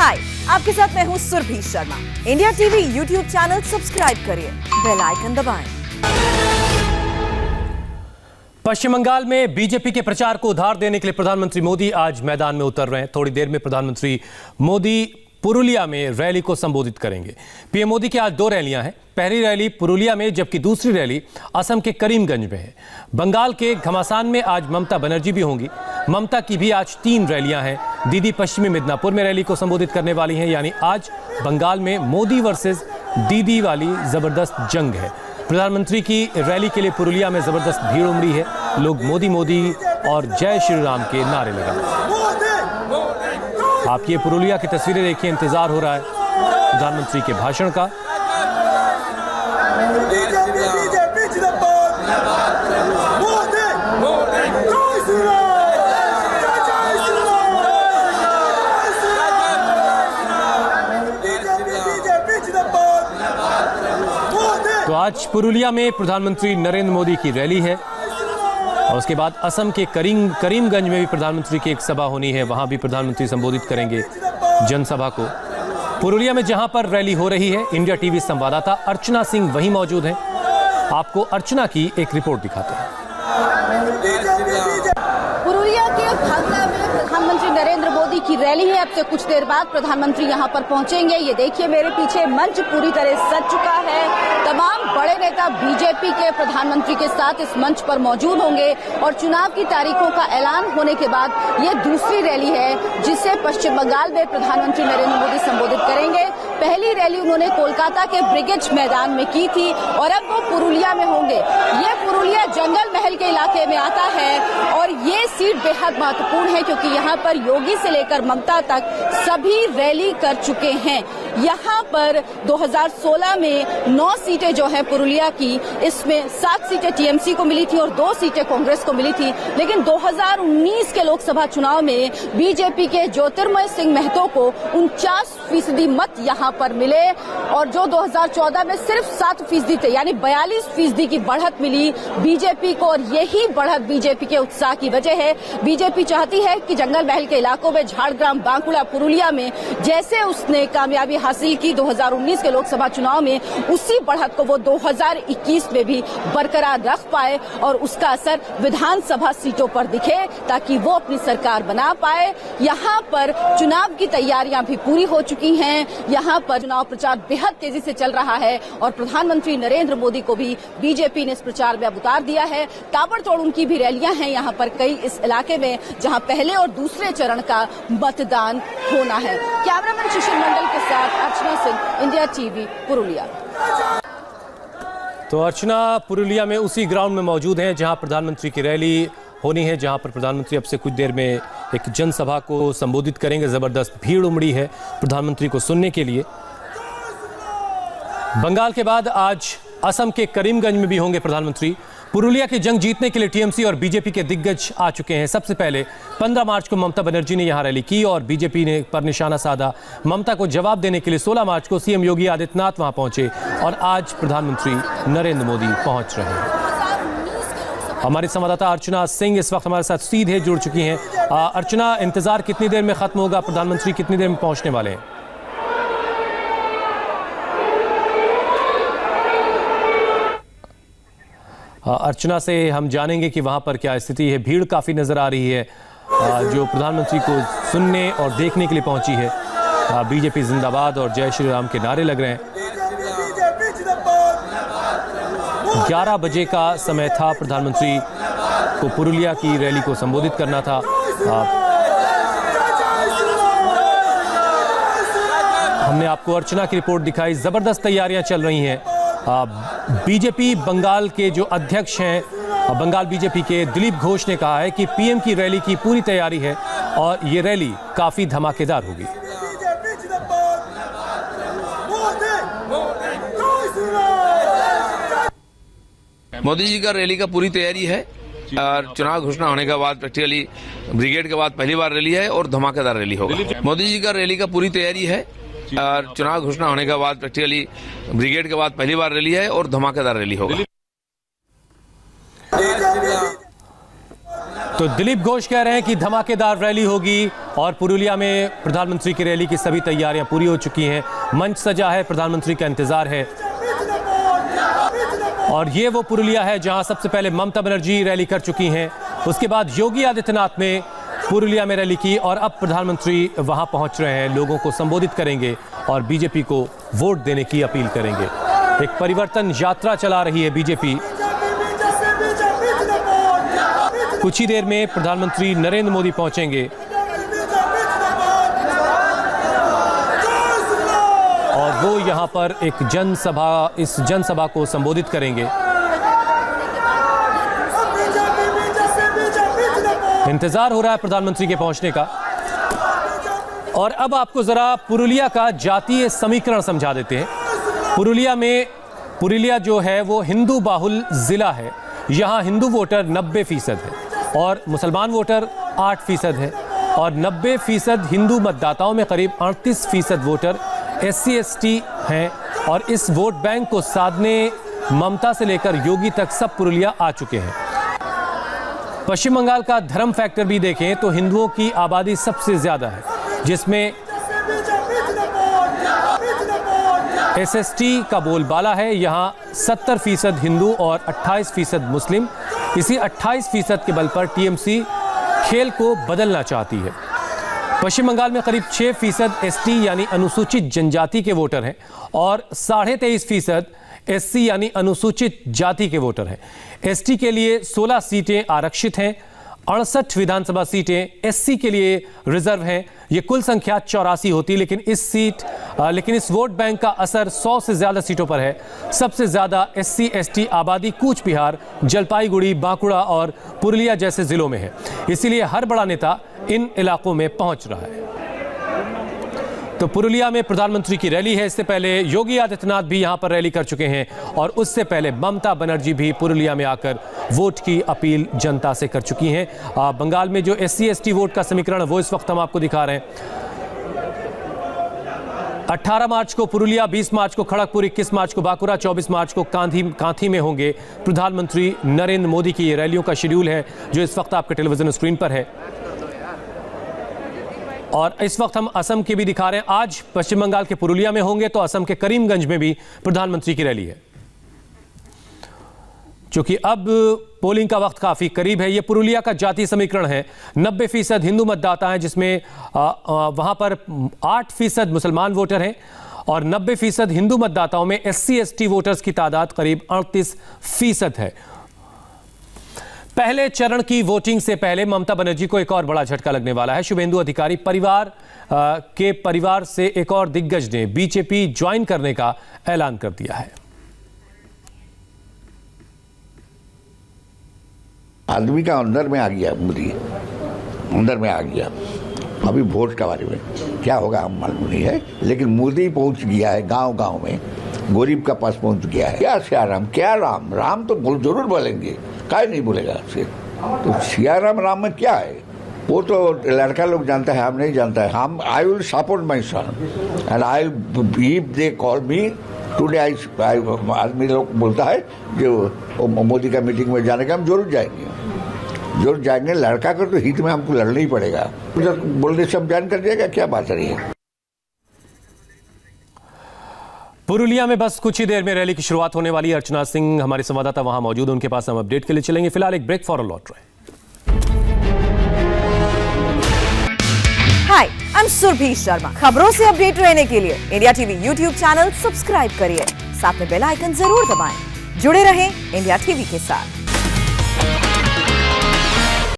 हाय, आपके साथ मैं हूँ Surabhi Sharma. India TV YouTube channel subscribe करिए, बेल आइकन दबाएं। पश्चिम बंगाल में बीजेपी के प्रचार को उधार देने के लिए प्रधानमंत्री मोदी आज मैदान में उतर रहे हैं। थोड़ी देर में प्रधानमंत्री मोदी पुरुलिया में रैली को संबोधित करेंगे। पीएम मोदी की आज 2 रैलियां हैं। पहली रैली पुरुलिया में, जबकि दूसरी रैली असम के करीमगंज में है। बंगाल के घमासान में आज ममता बनर्जी भी होंगी। ममता की भी आज 3 रैलियां हैं। दीदी पश्चिमी मिदनापुर में रैली को संबोधित करने वाली हैं। यानी आज बंगाल में मोदी वर्सेस दीदी वाली जबरदस्त जंग है। प्रधानमंत्री की रैली के लिए पुरुलिया में जबरदस्त भीड़ उमड़ी है। लोग मोदी मोदी और जय श्री राम के नारे लगाए। आप ये पुरुलिया की तस्वीरें देखिए, इंतजार हो रहा है प्रधानमंत्री के भाषण का। तो आज पुरुलिया में प्रधानमंत्री नरेंद्र मोदी की रैली है और उसके बाद असम के करीमगंज में भी प्रधानमंत्री की एक सभा होनी है। वहां भी प्रधानमंत्री संबोधित करेंगे जनसभा को। पुरुलिया में जहां पर रैली हो रही है, इंडिया टीवी संवाददाता अर्चना सिंह वहीं मौजूद हैं। आपको अर्चना की एक रिपोर्ट दिखाते हैं। पुरुलिया के भागला में प्रधानमंत्री नरेंद्र मोदी की रैली है। अब से कुछ देर बाद प्रधानमंत्री यहां पर पहुंचेंगे। ये देखिए, मेरे पीछे मंच पूरी तरह सज चुका है। तमाम बड़े नेता बीजेपी के प्रधानमंत्री के साथ इस मंच पर मौजूद होंगे और चुनाव की तारीखों का ऐलान होने के बाद ये दूसरी रैली है जिसे पश्चिम बंगाल में प्रधानमंत्री नरेंद्र मोदी संबोधित करेंगे। पहली रैली उन्होंने कोलकाता के ब्रिगेड मैदान में की थी और अब वो पुरुलिया में होंगे। ये पुरुलिया जंगल महल के इलाके में आता है और ये सीट बेहद महत्वपूर्ण है क्योंकि यहाँ पर योगी से लेकर ममता तक सभी रैली कर चुके हैं। यहाँ पर 2016 में 9 सीटें जो है पुरुलिया की, इसमें 7 सीटें टीएमसी को मिली थी और 2 सीटें कांग्रेस को मिली थी। लेकिन 2019 के लोकसभा चुनाव में बीजेपी के ज्योतिर्मय सिंह महतो को 49% मत यहाँ पर मिले और जो 2014 में सिर्फ 7% थे, यानी 42% की बढ़त मिली बीजेपी को। और यही बढ़त बीजेपी के उत्साह की वजह है। बीजेपी चाहती है कि जंगल महल के इलाकों में, झारग्राम, बांकुड़ा, पुरुलिया में जैसे उसने कामयाबी हासिल की 2019 के लोकसभा चुनाव में, उसी बढ़त को वो 2021 में भी बरकरार रख पाए और उसका असर विधानसभा सीटों पर दिखे ताकि वो अपनी सरकार बना पाए। यहाँ पर चुनाव की तैयारियां भी पूरी हो चुकी हैं। यहाँ पर चुनाव प्रचार बेहद तेजी से चल रहा है और प्रधानमंत्री नरेंद्र मोदी को भी बीजेपी ने इस प्रचार में अब उतार दिया है। ताबड़तोड़ उनकी भी रैलियां हैं यहाँ पर कई इस इलाके में जहाँ पहले और दूसरे चरण का मतदान होना है। कैमरामैन शिशिर मंडल के साथ अर्चना सिंह, इंडिया टीवी, पुरुलिया। तो अर्चना पुरुलिया में उसी ग्राउंड में मौजूद हैं जहां प्रधानमंत्री की रैली होनी है, जहां पर प्रधानमंत्री अब से कुछ देर में एक जनसभा को संबोधित करेंगे। जबरदस्त भीड़ उमड़ी है प्रधानमंत्री को सुनने के लिए। बंगाल के बाद आज असम के करीमगंज में भी होंगे प्रधानमंत्री। पुरुलिया की जंग जीतने के लिए टीएमसी और बीजेपी के दिग्गज आ चुके हैं। सबसे पहले 15 मार्च को ममता बनर्जी ने यहां रैली की और बीजेपी ने पर निशाना साधा। ममता को जवाब देने के लिए 16 मार्च को सीएम योगी आदित्यनाथ वहां पहुंचे और आज प्रधानमंत्री नरेंद्र मोदी पहुंच रहे हैं। हमारी संवाददाता अर्चना सिंह इस वक्त हमारे साथ सीधे जुड़ चुकी हैं। अर्चना, इंतजार कितनी देर में खत्म होगा? प्रधानमंत्री कितनी देर में पहुंचने वाले हैं? अर्चना से हम जानेंगे कि वहां पर क्या स्थिति है। भीड़ काफी नजर आ रही है जो प्रधानमंत्री को सुनने और देखने के लिए पहुंची है। बीजेपी जिंदाबाद और जय श्री राम के नारे लग रहे हैं। 11 बजे का समय था, प्रधानमंत्री को पुरुलिया की रैली को संबोधित करना था। हमने आपको अर्चना की रिपोर्ट दिखाई। जबरदस्त तैयारियां चल रही हैं। बीजेपी बंगाल के जो अध्यक्ष हैं, बंगाल बीजेपी के दिलीप घोष ने कहा है कि पीएम की रैली की पूरी तैयारी है और ये रैली काफी धमाकेदार होगी। मोदी जी का रैली का पूरी तैयारी है और चुनाव घोषणा होने के बाद प्रैक्टिकली ब्रिगेड के बाद पहली बार रैली है और धमाकेदार रैली होगा। मोदी जी का रैली का पूरी तैयारी है और चुनाव घोषणा होने के बाद प्रैक्टिकली ब्रिगेड के बाद पहली बार रैली है और धमाकेदार रैली होगा। तो दिलीप घोष कह रहे हैं कि धमाकेदार रैली होगी और पुरुलिया में प्रधानमंत्री की रैली की सभी तैयारियां पूरी हो चुकी हैं। मंच सजा है, प्रधानमंत्री का इंतजार है। और ये वो पुरुलिया है जहां सबसे पहले ममता बनर्जी रैली कर चुकी हैं। उसके बाद योगी आदित्यनाथ ने पुरुलिया में रैली की और अब प्रधानमंत्री वहां पहुंच रहे हैं, लोगों को संबोधित करेंगे और बीजेपी को वोट देने की अपील करेंगे। एक परिवर्तन यात्रा चला रही है बीजेपी। कुछ ही देर में प्रधानमंत्री नरेंद्र मोदी पहुंचेंगे और वो यहां पर एक इस जनसभा को संबोधित करेंगे। इंतजार हो रहा है प्रधानमंत्री के पहुंचने का। और अब आपको जरा पुरुलिया का जातीय समीकरण समझा देते हैं। पुरुलिया जो है वो हिंदू बाहुल जिला है। यहाँ हिंदू वोटर 90% है और मुसलमान वोटर 8% है और 90% हिंदू मतदाताओं में करीब 38% वोटर SC ST हैं। और इस वोट बैंक को साधने ममता से लेकर योगी तक सब पुरुलिया आ चुके हैं। पश्चिम बंगाल का धर्म फैक्टर भी देखें तो हिंदुओं की आबादी सबसे ज्यादा है, जिसमें SST का बोलबाला है। यहाँ 70% हिंदू और 28% मुस्लिम। इसी 28% के बल पर TMC खेल को बदलना चाहती है। पश्चिम बंगाल में करीब 6% ST यानी अनुसूचित जनजाति के वोटर हैं और 23.5% SC यानी अनुसूचित जाति के वोटर हैं। ST के लिए 16 सीटें आरक्षित हैं, 68 विधानसभा सीटें SC के लिए रिजर्व हैं। ये कुल संख्या 84 होती, लेकिन इस वोट बैंक का असर 100 से ज्यादा सीटों पर है। सबसे ज्यादा SC ST आबादी कूच बिहार, जलपाईगुड़ी, बांकुड़ा और पुरुलिया जैसे जिलों में है। इसीलिए हर बड़ा नेता इन इलाकों में पहुंच रहा है। तो पुरुलिया में प्रधानमंत्री की रैली है। इससे पहले योगी आदित्यनाथ भी यहां पर रैली कर चुके हैं और उससे पहले ममता बनर्जी भी पुरुलिया में आकर वोट की अपील जनता से कर चुकी हैं। बंगाल में जो SC ST वोट का समीकरण वो इस वक्त हम आपको दिखा रहे हैं। 18 मार्च को पुरुलिया, 20 मार्च को खड़गपुर, 21 मार्च को बांकुड़ा, 24 मार्च को कांथी में होंगे प्रधानमंत्री नरेंद्र मोदी की ये रैलियों का शेड्यूल है जो इस वक्त आपके टेलीविजन स्क्रीन पर है। और इस वक्त हम असम के भी दिखा रहे हैं। आज पश्चिम बंगाल के पुरुलिया में होंगे तो असम के करीमगंज में भी प्रधानमंत्री की रैली है। क्योंकि अब पोलिंग का वक्त काफी करीब है। यह पुरुलिया का जातीय समीकरण है। 90% हिंदू मतदाता हैं, जिसमें वहां पर 8% मुसलमान वोटर हैं और 90% हिंदू मतदाताओं में SC ST वोटर्स की तादाद करीब 38% है। पहले चरण की वोटिंग से पहले ममता बनर्जी को एक और बड़ा झटका लगने वाला है। शुभेंदु अधिकारी परिवार से एक और दिग्गज ने बीजेपी ज्वाइन करने का ऐलान कर दिया है। आदमी का अंदर में आ गया, मोदी अंदर में आ गया। अभी वोट के बारे में क्या होगा हम मालूम नहीं है, लेकिन मोदी पहुंच गया है गांव गांव में, गरीब का पास पहुंच गया है। क्या सियाराम, क्या राम, राम तो जरूर बोलेंगे, काय नहीं बोलेगा सिर्फ। तो सियाराम राम में क्या है वो तो लड़का लोग जानता है, हम नहीं जानता है। हम I will support my son and I if they call me today. आदमी लोग बोलता है जो मोदी का मीटिंग में जाने का, हम जरूर जाएंगे। लड़का का तो हित में हमको लड़ना ही पड़ेगा। बोलने से हम जान कर जाएगा, क्या बात रही है। पुरुलिया में बस कुछ ही देर में रैली की शुरुआत होने वाली है। अर्चना सिंह हमारे संवाददाता वहां मौजूद, उनके पास हम अपडेट के लिए चलेंगे। फिलहाल एक ब्रेक फॉर लौट रहे हैं। हाय, आई एम सुरभि शर्मा। खबरों से अपडेट रहने के लिए India TV YouTube channel subscribe करिए, साथ में बेल आइकन जरूर दबाएं। जुड़े रहें इंडिया टीवी के साथ।